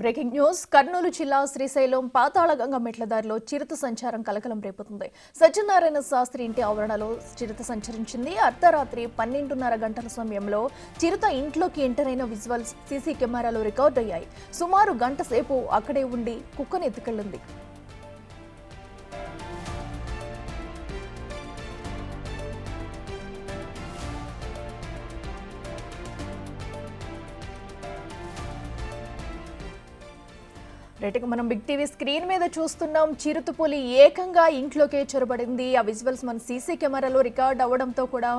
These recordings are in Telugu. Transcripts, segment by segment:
బ్రేకింగ్ న్యూస్ కర్నూలు జిల్లా శ్రీశైలం పాతాళగంగ మెట్లదారిలో చిరుత సంచారం కలకలం రేపుతుంది. సత్యనారాయణ శాస్త్రి ఇంటి ఆవరణలో చిరుత సంచరించింది. అర్ధరాత్రి 12:30 గంటల సమయంలో చిరుత ఇంట్లోకి ఎంటర్ అయిన విజువల్స్ సీసీ కెమెరాలో రికార్డ్ అయ్యాయి. సుమారు గంట సేపు అక్కడే ఉండి కుక్కను ఎత్తుకెళ్లింది. రైట్గా మనం బిగ్ టీవీ స్క్రీన్ మీద చూస్తున్నాం. చిరుతపులి ఏకంగా ఇంట్లోకే చొరబడింది. ఆ విజువల్స్ మన సీసీ కెమెరాలో రికార్డ్ అవ్వడంతో కూడా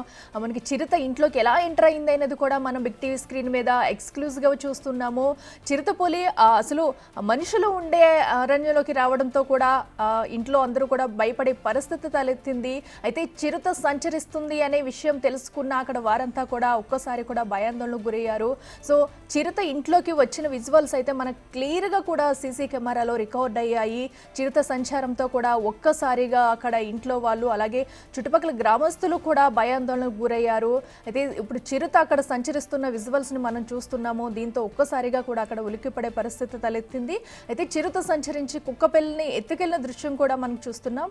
మనకి చిరుత ఇంట్లోకి ఎలా ఎంటర్ అయింది అనేది కూడా మనం బిగ్ టీవీ స్క్రీన్ మీద ఎక్స్క్లూజివ్గా చూస్తున్నాము. చిరుతపులి అసలు మనుషులు ఉండే అరణ్యంలోకి రావడంతో కూడా ఇంట్లో అందరూ కూడా భయపడే పరిస్థితి తలెత్తింది. అయితే చిరుత సంచరిస్తుంది అనే విషయం తెలుసుకున్న అక్కడ వారంతా కూడా ఒక్కసారి కూడా భయాందోళనకు గురయ్యారు. సో చిరుత ఇంట్లోకి వచ్చిన విజువల్స్ అయితే మనకు క్లియర్గా కూడా సీసీ కెమెరాలో రికార్డ్ అయ్యాయి. చిరుత సంచారంతో కూడా ఒక్కసారిగా అక్కడ ఇంట్లో వాళ్ళు అలాగే చుట్టుపక్కల గ్రామస్తులు కూడా భయాందోళనకు గురయ్యారు. అయితే ఇప్పుడు చిరుత అక్కడ సంచరిస్తున్న విజువల్స్ని మనం చూస్తున్నాము. దీంతో ఒక్కసారిగా కూడా అక్కడ ఉలిక్కిపడే పరిస్థితి తలెత్తింది. అయితే చిరుత సంచరించి కుక్కపిల్లని ఎత్తుకెళ్లిన దృశ్యం కూడా మనం చూస్తున్నాం.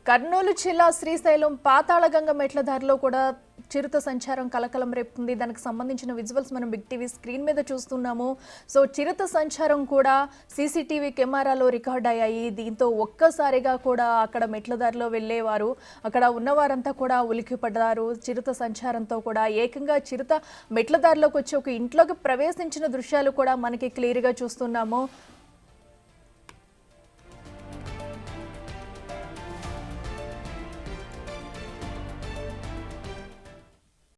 కర్నూలు జిల్లా శ్రీశైలం పాతాళగంగ మెట్లదారిలో కూడా చిరుత సంచారం కలకలం రేపుతుంది. దానికి సంబంధించిన విజువల్స్ మనం బిగ్ టీవీ స్క్రీన్ మీద చూస్తున్నాము. సో చిరుత సంచారం కూడా సీసీటీవీ కెమెరాలో రికార్డ్ అయ్యాయి. దీంతో ఒక్కసారిగా కూడా అక్కడ మెట్లదారిలో వెళ్ళేవారు అక్కడ ఉన్నవారంతా కూడా ఉలిక్కిపడ్డారు. చిరుత సంచారంతో కూడా ఏకంగా చిరుత మెట్లదారిలోకి వచ్చి ఒక ఇంట్లోకి ప్రవేశించిన దృశ్యాలు కూడా మనకి క్లియర్గా చూస్తున్నాము.